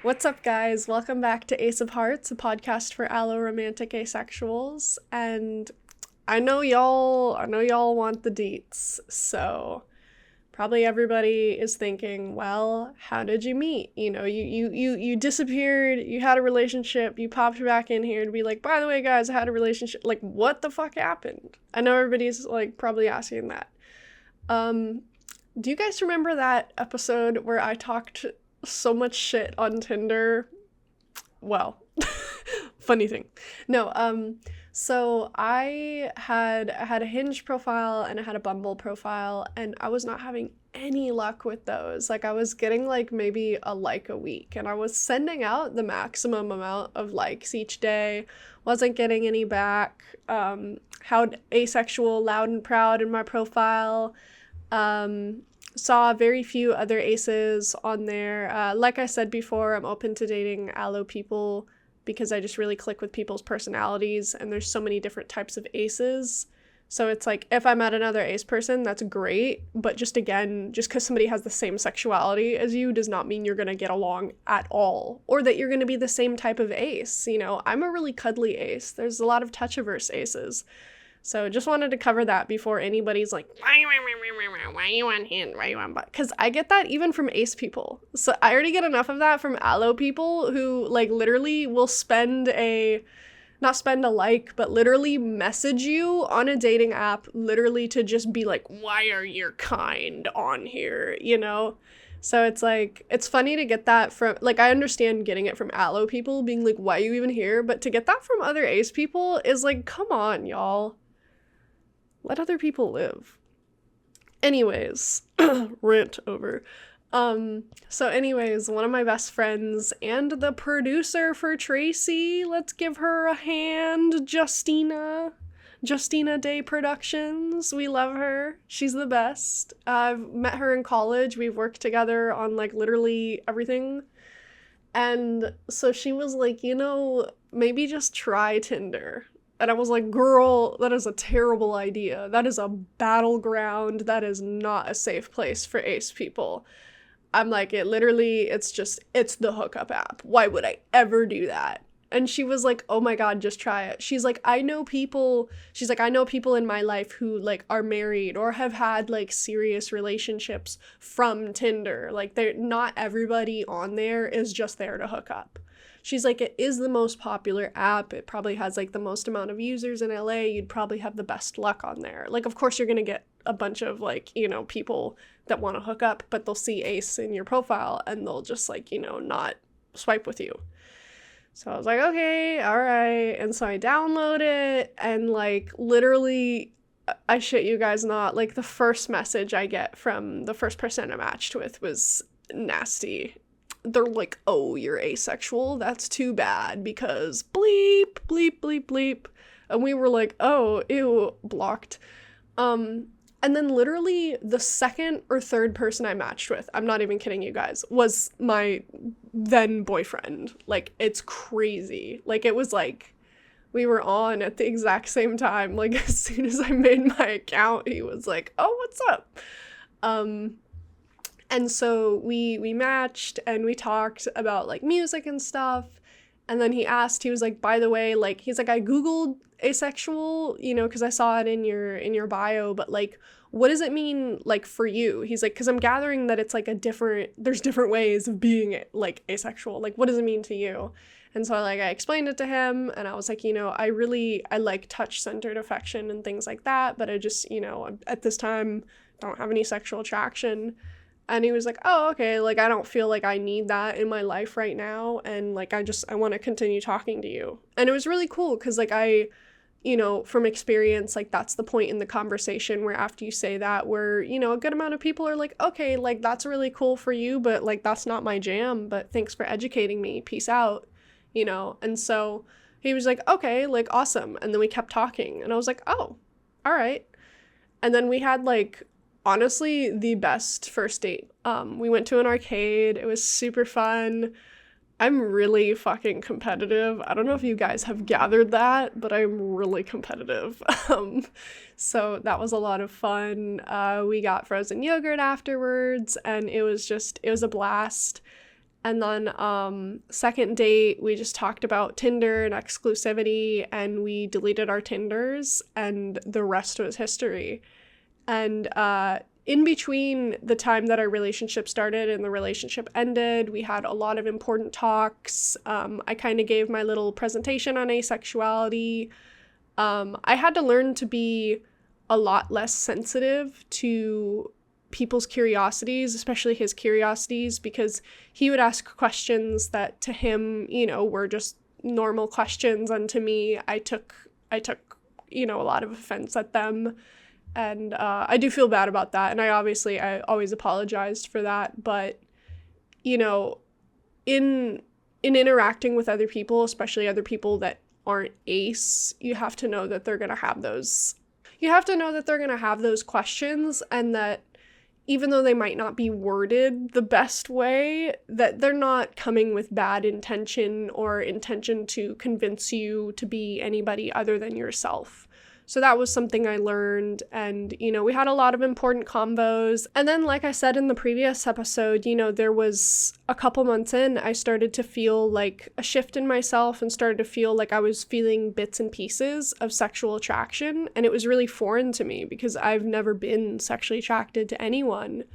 What's up, guys? Welcome back to Ace of Hearts, a podcast for allo romantic asexuals. And I know y'all want the deets. So probably everybody is thinking, well, how did you meet? You disappeared, you had a relationship, you popped back in here to be like, by the way, guys, I had a relationship. Like, what the fuck happened? I know everybody's like probably asking that. Do you guys remember that episode where I talked so much shit on Tinder? Well, funny thing. No, so I had a Hinge profile and I had a Bumble profile, and I was not having any luck with those. Like, I was getting like maybe a like a week, and I was sending out the maximum amount of likes each day, wasn't getting any back. How asexual, loud and proud in my profile. Saw very few other aces on there. Like I said before, I'm open to dating allo people because I just really click with people's personalities, and there's so many different types of aces. So it's like, if I met another ace person, that's great, but just because somebody has the same sexuality as you does not mean you're gonna get along at all, or that you're gonna be the same type of ace. I'm a really cuddly ace. There's a lot of touch-averse aces. So just wanted to cover that before anybody's like, why are you on Hinge? Why are you on butt? Because I get that even from ace people. So I already get enough of that from allo people who like literally will not spend a like, but literally message you on a dating app literally to just be like, why are your kind on here? So it's like, it's funny to get that from, like, I understand getting it from allo people being like, why are you even here? But to get that from other ace people is like, come on, y'all. Let other people live. Anyways, rant over. So anyways, one of my best friends and the producer for Tracy, let's give her a hand, Justina Day Productions. We love her. She's the best. I've met her in college. We've worked together on like literally everything. And so she was like, maybe just try Tinder. And I was like, girl, that is a terrible idea. That is a battleground. That is not a safe place for ace people. I'm like, it's the hookup app. Why would I ever do that? And she was like, oh my God, just try it. She's like, I know people in my life who like are married or have had like serious relationships from Tinder. Like, not everybody on there is just there to hook up. She's like, it is the most popular app. It probably has like the most amount of users in LA. You'd probably have the best luck on there. Like, of course, you're going to get a bunch of like, people that want to hook up, but they'll see ace in your profile and they'll just like, not swipe with you. So I was like, okay, all right. And so I download it, and like literally, I shit you guys not, like the first message I get from the first person I matched with was nasty. They're like, oh, you're asexual? That's too bad because bleep, bleep, bleep, bleep. And we were like, oh, ew, blocked. And then literally the second or third person I matched with, I'm not even kidding you guys, was my then boyfriend. Like, it's crazy. Like, it was like we were on at the exact same time. Like, as soon as I made my account, he was like, oh, what's up? And so we matched and we talked about like music and stuff. And then he was like, by the way, like, he's like, I Googled asexual, because I saw it in your bio, but like, what does it mean like for you? He's like, because I'm gathering that it's like there's different ways of being like asexual. Like, what does it mean to you? And so I explained it to him, and I was like, I like touch-centered affection and things like that, but I just, at this time don't have any sexual attraction. And he was like, oh, okay, like, I don't feel like I need that in my life right now, and, like, I want to continue talking to you. And it was really cool, because, like, from experience, like, that's the point in the conversation where after you say that, where, a good amount of people are like, okay, like, that's really cool for you, but, like, that's not my jam, but thanks for educating me, peace out, And so he was like, okay, like, awesome. And then we kept talking, and I was like, oh, all right. And then we had, like, honestly, the best first date. We went to an arcade. It was super fun. I'm really fucking competitive. I don't know if you guys have gathered that, but I'm really competitive. So that was a lot of fun. We got frozen yogurt afterwards, and it was a blast. And then second date, we just talked about Tinder and exclusivity, and we deleted our Tinders, and the rest was history. And in between the time that our relationship started and the relationship ended, we had a lot of important talks. I kind of gave my little presentation on asexuality. I had to learn to be a lot less sensitive to people's curiosities, especially his curiosities, because he would ask questions that to him, were just normal questions, and to me, I took a lot of offense at them, and I do feel bad about that, and I always apologized for that, but in interacting with other people, especially other people that aren't ace, you have to know that they're going to have those questions, and that even though they might not be worded the best way, that they're not coming with bad intention or intention to convince you to be anybody other than yourself. So that was something I learned, and, we had a lot of important combos. And then, like I said in the previous episode, there was a couple months in, I started to feel like a shift in myself and started to feel like I was feeling bits and pieces of sexual attraction, and it was really foreign to me because I've never been sexually attracted to anyone.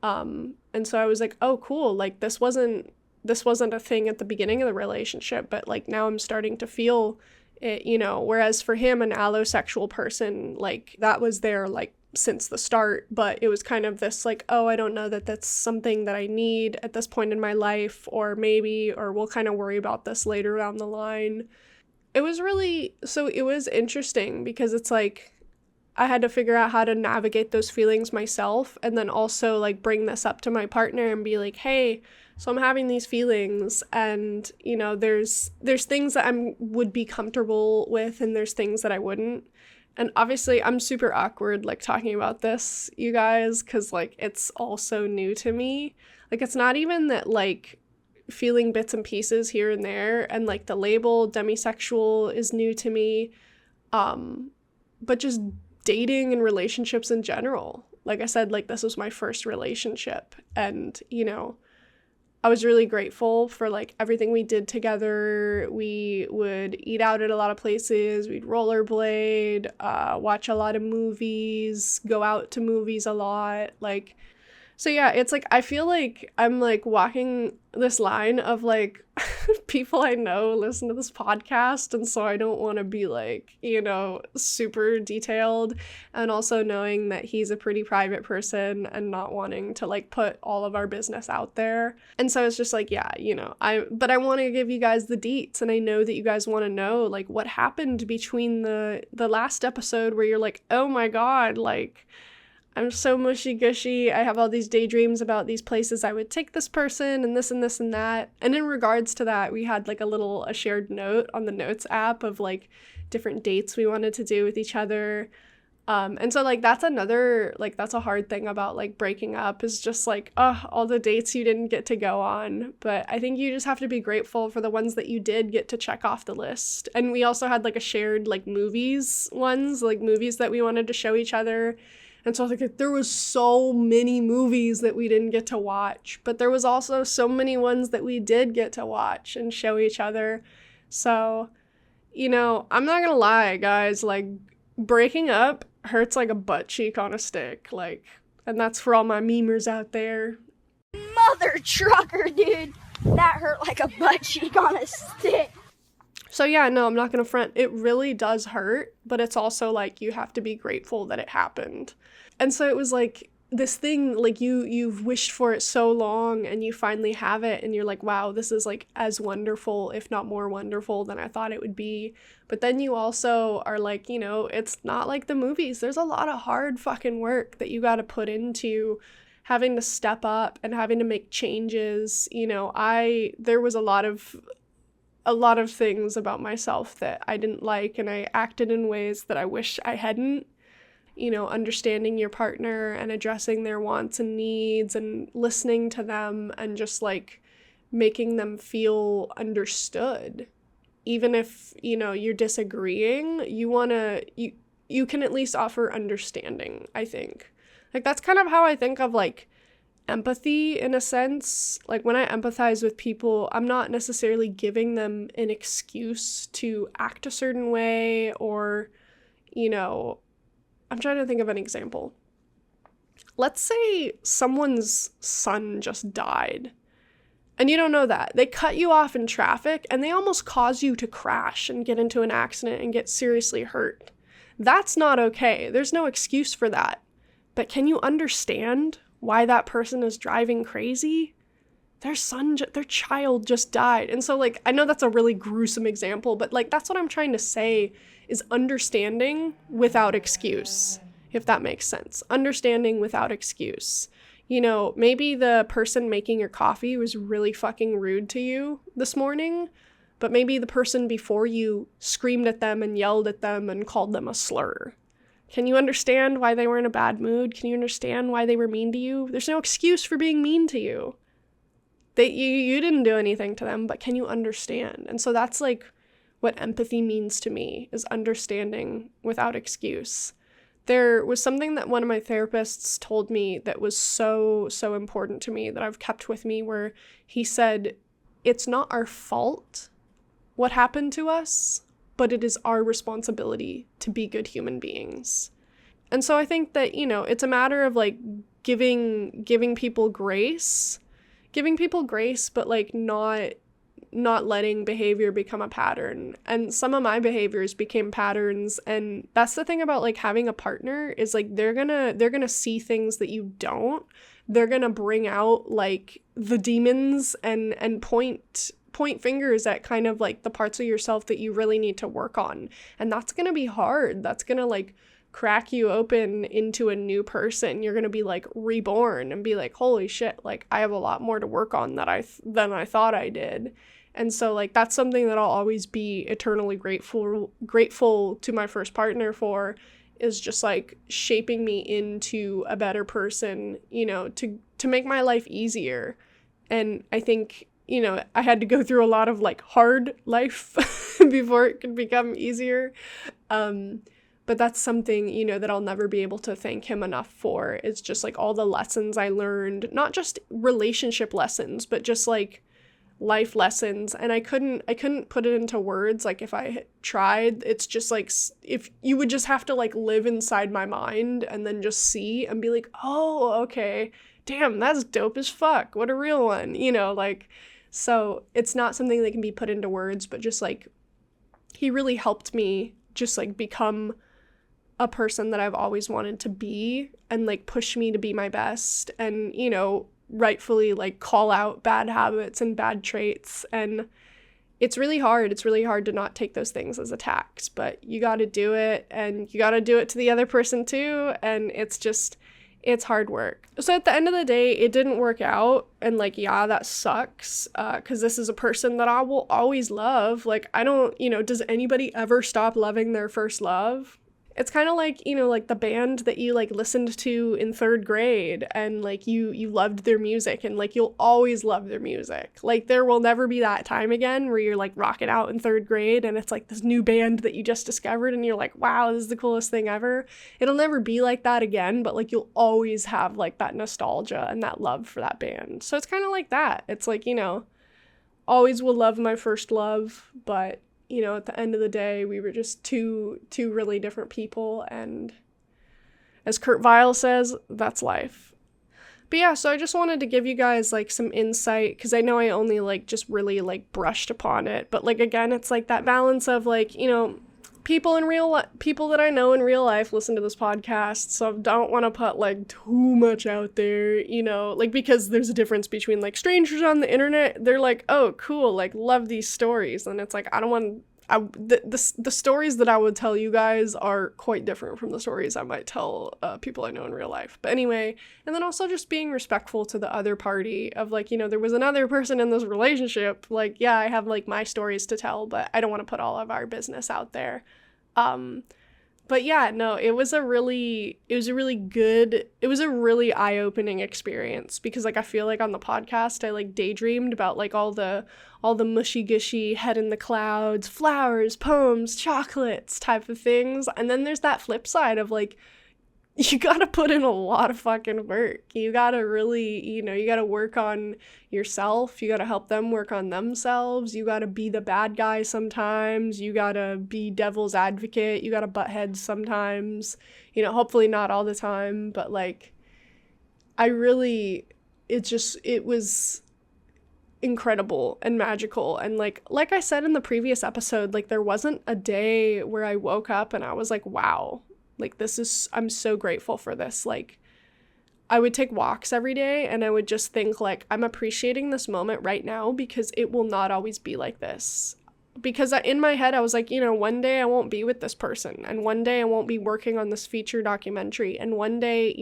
And so I was like, oh, cool, like this wasn't a thing at the beginning of the relationship, but like now I'm starting to feel it, whereas for him, an allosexual person, like that was there like since the start, but it was kind of this like, oh, I don't know that that's something that I need at this point in my life, or we'll kind of worry about this later down the line. It was interesting because it's like I had to figure out how to navigate those feelings myself, and then also like bring this up to my partner and be like, hey, so I'm having these feelings, and there's things that I would be comfortable with, and there's things that I wouldn't. And obviously I'm super awkward like talking about this, you guys, because like it's all so new to me. Like it's not even that like feeling bits and pieces here and there, and like the label demisexual is new to me, but just dating and relationships in general. Like I said, like this was my first relationship, and I was really grateful for like everything we did together. We would eat out at a lot of places, we'd rollerblade, watch a lot of movies, go out to movies a lot, like. So yeah, it's like I feel like I'm like walking this line of like people I know listen to this podcast, and so I don't want to be like, super detailed, and also knowing that he's a pretty private person and not wanting to like put all of our business out there. And so it's just like, yeah, I want to give you guys the deets, and I know that you guys want to know like what happened between the last episode where you're like, oh my god, like I'm so mushy-gushy, I have all these daydreams about these places I would take this person, and this and this and that. And in regards to that, we had like a shared note on the notes app of like different dates we wanted to do with each other. And so like that's a hard thing about like breaking up, is just like, all the dates you didn't get to go on. But I think you just have to be grateful for the ones that you did get to check off the list. And we also had like a shared like movies that we wanted to show each other. And so I was like, there was so many movies that we didn't get to watch, but there was also so many ones that we did get to watch and show each other. So, I'm not gonna lie, guys, like breaking up hurts like a butt cheek on a stick, like, and that's for all my memers out there. Mother trucker, dude, that hurt like a butt cheek on a stick. So yeah, no, I'm not gonna front. It really does hurt, but it's also like you have to be grateful that it happened. And so it was like this thing, like you've wished for it so long, and you finally have it, and you're like, wow, this is like as wonderful, if not more wonderful than I thought it would be. But then you also are like, it's not like the movies. There's a lot of hard fucking work that you got to put into having to step up and having to make changes. There was a lot of things about myself that I didn't like, and I acted in ways that I wish I hadn't. Understanding your partner and addressing their wants and needs and listening to them, and just like making them feel understood. Even if, you're disagreeing, you can at least offer understanding, I think. Like that's kind of how I think of like empathy in a sense. Like when I empathize with people, I'm not necessarily giving them an excuse to act a certain way, or, you know, I'm trying to think of an example. Let's say someone's son just died and you don't know that. They cut you off in traffic and they almost cause you to crash and get into an accident and get seriously hurt. That's not okay. There's no excuse for that. But can you understand why that person is driving crazy? Their child just died. And so, like, I know that's a really gruesome example, but, like, that's what I'm trying to say is understanding without excuse, if that makes sense. Understanding without excuse. You know, maybe the person making your coffee was really fucking rude to you this morning, but maybe the person before you screamed at them and yelled at them and called them a slur. Can you understand why they were in a bad mood? Can you understand why they were mean to you? There's no excuse for being mean to you. You didn't do anything to them, but can you understand? And so that's like what empathy means to me, is understanding without excuse. There was something that one of my therapists told me that was so, so important to me that I've kept with me, where he said, it's not our fault what happened to us, but it is our responsibility to be good human beings. And so I think that, you know, it's a matter of like giving people grace, but like not letting behavior become a pattern. And some of my behaviors became patterns, and that's the thing about like having a partner, is like they're gonna see things that you don't. They're gonna bring out like the demons and point fingers at kind of like the parts of yourself that you really need to work on. And that's gonna be hard. That's gonna like crack you open into a new person. You're gonna be like reborn and be like, holy shit, like I have a lot more to work on than I thought I did. And so like that's something that I'll always be eternally grateful to my first partner for, is just like shaping me into a better person, you know, to make my life easier. And I think, you know, I had to go through a lot of like hard life before it could become easier. But that's something, you know, that I'll never be able to thank him enough for. It's just like all the lessons I learned, not just relationship lessons, but just like life lessons. And I couldn't put it into words. Like if I tried, it's just like, if you would just have to like live inside my mind and then just see and be like, oh, okay, damn, that's dope as fuck. What a real one, you know, like, so it's not something that can be put into words, but just like, he really helped me just like become a person that I've always wanted to be, and like push me to be my best, and, you know, rightfully like call out bad habits and bad traits. And it's really hard to not take those things as attacks, but you got to do it, and you got to do it to the other person too. And it's hard work. So at the end of the day, it didn't work out, and like, yeah, that sucks, because this is a person that I will always love. Like, I don't, you know, does anybody ever stop loving their first love? It's kind of like, you know, like the band that you like listened to in 3rd grade, and like you loved their music, and like you'll always love their music. Like there will never be that time again where you're like rocking out in 3rd grade and it's like this new band that you just discovered and you're like, wow, this is the coolest thing ever. It'll never be like that again, but like you'll always have like that nostalgia and that love for that band. So it's kind of like that. It's like, you know, always will love my first love, but you know, at the end of the day, we were just two really different people, and as Kurt Vile says, that's life. But yeah, so I just wanted to give you guys like some insight, because I know I only like just really like brushed upon it, but like again, it's like that balance of like, you know, people that I know in real life listen to this podcast, so I don't want to put like too much out there, you know, like, because there's a difference between like strangers on the internet, they're like, oh cool, like love these stories, and it's like, I don't want, the stories that I would tell you guys are quite different from the stories I might tell people I know in real life. But anyway, and then also just being respectful to the other party of like, you know, there was another person in this relationship, like, yeah, I have like my stories to tell, but I don't want to put all of our business out there. But yeah, no, it was a really eye-opening experience, because like I feel like on the podcast I like daydreamed about like all the mushy-gushy head in the clouds, flowers, poems, chocolates type of things, and then there's that flip side of like you gotta put in a lot of fucking work. You gotta really, you gotta work on yourself. You gotta help them work on themselves. You gotta be the bad guy sometimes. You gotta be devil's advocate. You gotta butt heads sometimes. Hopefully not all the time, but like, it was incredible and magical. And like I said in the previous episode, like there wasn't a day where I woke up and I was like, wow, like I'm so grateful for this. Like I would take walks every day and I would just think like, I'm appreciating this moment right now because it will not always be like this. Because in my head, I was like, one day I won't be with this person, and one day I won't be working on this feature documentary, and one day,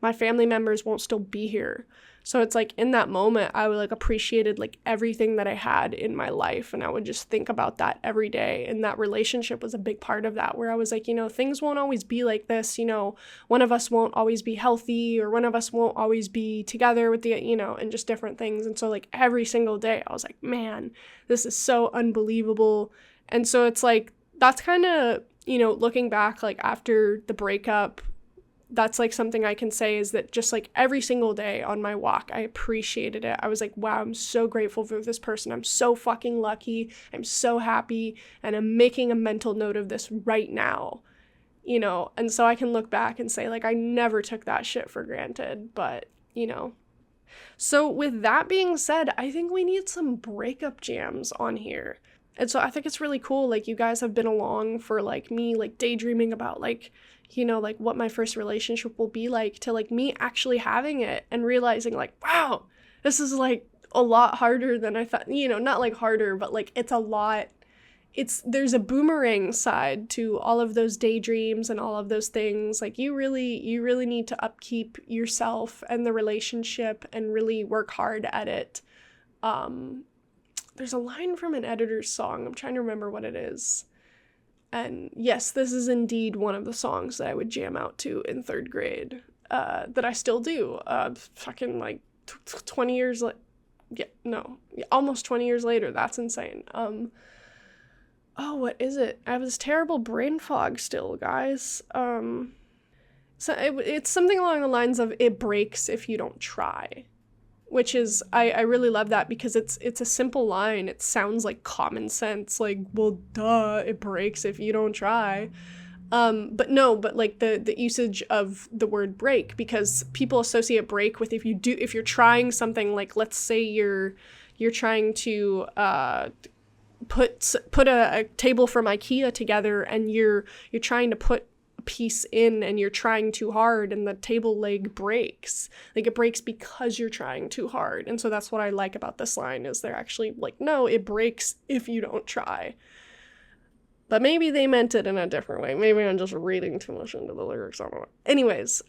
my family members won't still be here. So it's like in that moment, I would like appreciated like everything that I had in my life, and I would just think about that every day. And that relationship was a big part of that, where I was like, things won't always be like this. One of us won't always be healthy, or one of us won't always be together with and just different things. And so like every single day, I was like, man, this is so unbelievable. And so it's like, that's kind of, looking back, like after the breakup, that's like something I can say is that just like every single day on my walk, I appreciated it. I was like, wow, I'm so grateful for this person. I'm so fucking lucky. I'm so happy. And I'm making a mental note of this right now, and so I can look back and say like, I never took that shit for granted, but So with that being said, I think we need some breakup jams on here. And so I think it's really cool. Like you guys have been along for like me, like daydreaming about like, like what my first relationship will be like, to like me actually having it and realizing like, wow, this is like a lot harder than I thought, not like harder, but like there's a boomerang side to all of those daydreams and all of those things. Like you really need to upkeep yourself and the relationship and really work hard at it. There's a line from an Editor's song. I'm trying to remember what it is. And yes, this is indeed one of the songs that I would jam out to in 3rd grade, that I still do. Fucking like 20 years almost 20 years later. That's insane. What is it? I have this terrible brain fog still, guys. So it's something along the lines of it breaks if you don't try. Which is, I really love that because it's a simple line. It sounds like common sense, like, well, duh, it breaks if you don't try. But like the usage of the word break, because people associate break with if you're trying something, like let's say you're trying to put a table from IKEA together, and you're trying to put piece in and you're trying too hard and the table leg breaks. Like it breaks because you're trying too hard. And so that's what I like about this line, is they're actually like, no, it breaks if you don't try. But maybe they meant it in a different way. Maybe I'm just reading too much into the lyrics. I don't know. Anyways,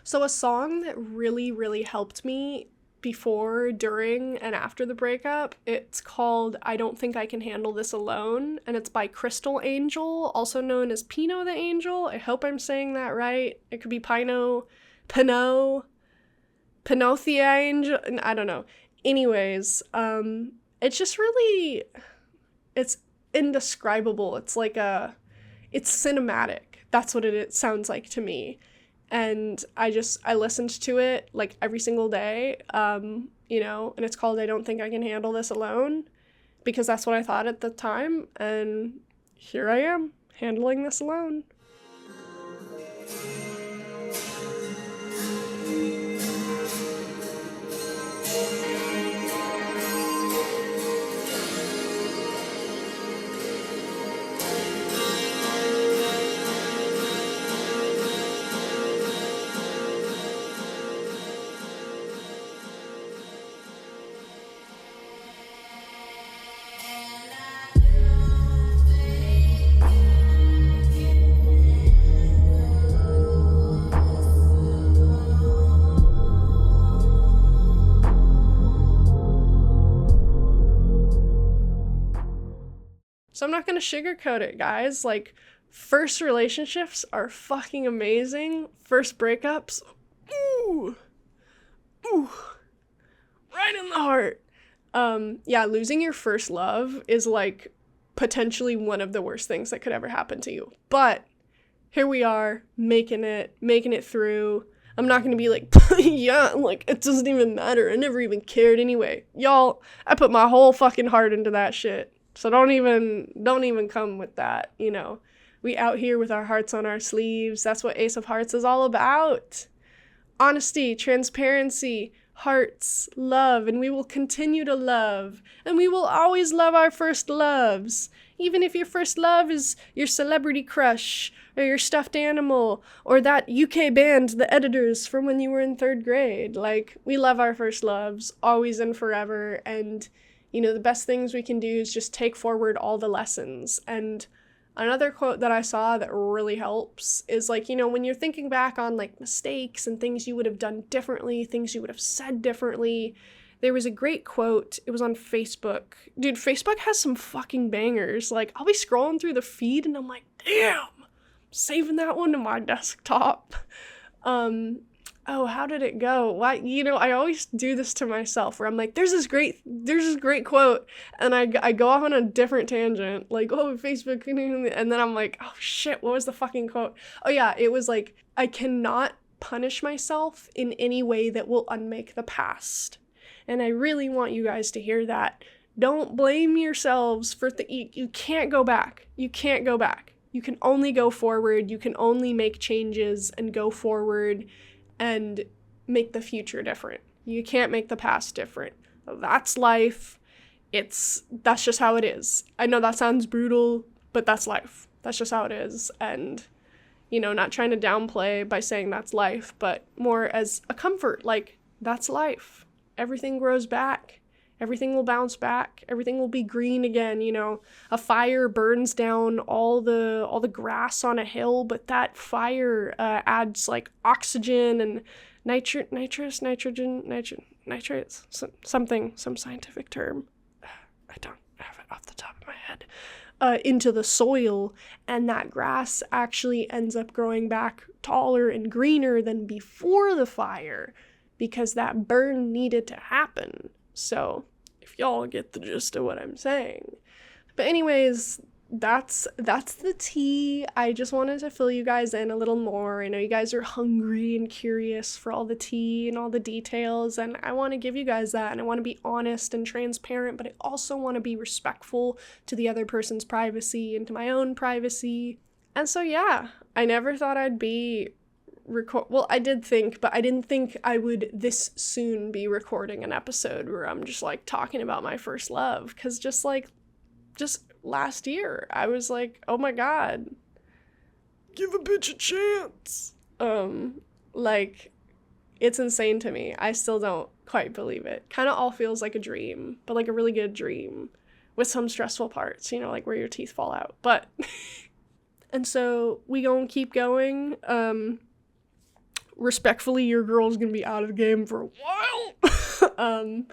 so a song that really, really helped me before, during, and after the breakup, it's called I Don't Think I Can Handle This Alone, and it's by Crystal Angel, also known as Pino the Angel. I hope I'm saying that right. It could be Pinot the Angel, I don't know. Anyways, it's just really, it's indescribable. It's like it's cinematic. That's what it sounds like to me. And I listened to it like every single day, and it's called I Don't Think I Can Handle This Alone, because that's what I thought at the time. And here I am, handling this alone. So I'm not going to sugarcoat it, guys. Like, first relationships are fucking amazing. First breakups, ooh, right in the heart. Losing your first love is like potentially one of the worst things that could ever happen to you. But here we are, making it through. I'm not gonna be like, yeah, like, it doesn't even matter. I never even cared anyway. Y'all, I put my whole fucking heart into that shit. So don't even come with that, you know. We out here with our hearts on our sleeves. That's what Ace of Hearts is all about. Honesty, transparency, hearts, love, and we will continue to love. And we will always love our first loves. Even if your first love is your celebrity crush, or your stuffed animal, or that UK band, The Editors, from when you were in 3rd grade. Like, we love our first loves, always and forever, and, you know, the best things we can do is just take forward all the lessons. And another quote that I saw that really helps is, like, you know, when you're thinking back on, like, mistakes and things you would have done differently, things you would have said differently, there was a great quote. It was on Facebook. Dude, Facebook has some fucking bangers. Like, I'll be scrolling through the feed and I'm like, damn, saving that one to my desktop. How did it go? Why, you know, I always do this to myself where I'm like, there's this great quote, and I go off on a different tangent, like, oh, Facebook, and then I'm like, oh shit, what was the fucking quote? Oh yeah, it was like, I cannot punish myself in any way that will unmake the past. And I really want you guys to hear that. Don't blame yourselves for you can't go back. You can't go back. You can only go forward. You can only make changes and go forward and make the future different. You can't make the past different. That's life. That's just how it is. I know that sounds brutal, but that's life. That's just how it is. And, you know, not trying to downplay by saying that's life, but more as a comfort, like, that's life. Everything grows back. Everything will bounce back. Everything will be green again, you know. A fire burns down all the grass on a hill, but that fire adds, like, oxygen and nitrates, some scientific term. I don't have it off the top of my head. Into the soil, and that grass actually ends up growing back taller and greener than before the fire, because that burn needed to happen. So, if y'all get the gist of what I'm saying. But anyways, that's the tea. I just wanted to fill you guys in a little more. I know you guys are hungry and curious for all the tea and all the details, and I want to give you guys that, and I want to be honest and transparent, but I also want to be respectful to the other person's privacy and to my own privacy. And so yeah, I never thought I'd be well, I did think, but I didn't think I would this soon be recording an episode where I'm just, like, talking about my first love, because just last year I was like, oh my god, give a bitch a chance. Like, it's insane to me. I still don't quite believe it. Kind of all feels like a dream, but like a really good dream with some stressful parts, you know, like where your teeth fall out. But and so we gonna keep going. Respectfully, your girl's gonna be out of the game for a while.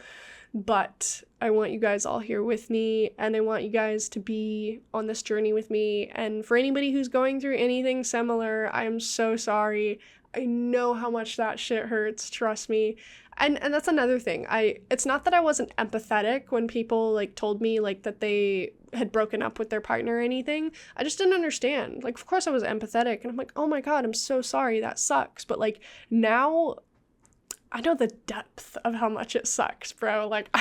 But I want you guys all here with me, and I want you guys to be on this journey with me. And for anybody who's going through anything similar, I am so sorry. I know how much that shit hurts, trust me. And that's another thing. It's not that I wasn't empathetic when people, like, told me, like, that they had broken up with their partner or anything. I just didn't understand. Like, of course I was empathetic, and I'm like, oh my god, I'm so sorry, that sucks. But, like, now I know the depth of how much it sucks, bro. Like,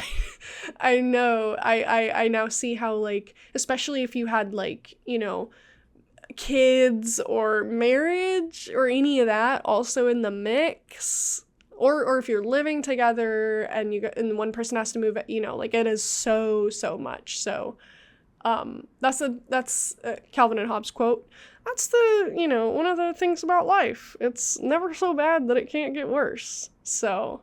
I know, I now see how, like, especially if you had, like, you know, kids or marriage or any of that also in the mix, or if you're living together and one person has to move, you know, like, it is so much. So that's Calvin and Hobbes quote. That's the, you know, one of the things about life. It's never so bad that it can't get worse. So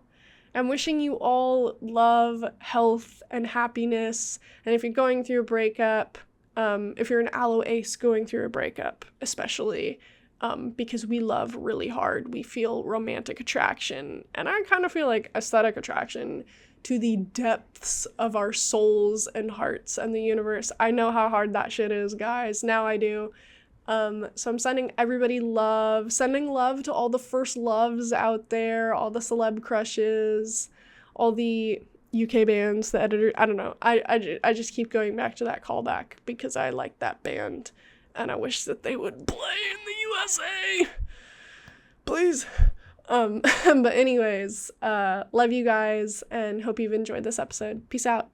I'm wishing you all love, health, and happiness. And if you're going through a breakup, if you're an alloace going through a breakup, especially, because we love really hard, we feel romantic attraction, and I kind of feel like aesthetic attraction to the depths of our souls and hearts and the universe. I know how hard that shit is, guys. Now I do. So I'm sending everybody love, sending love to all the first loves out there, all the celeb crushes, all the UK bands, the editor. I don't know. I just keep going back to that callback because I like that band, and I wish that they would play in the USA! Please. But anyways, love you guys and hope you've enjoyed this episode. Peace out.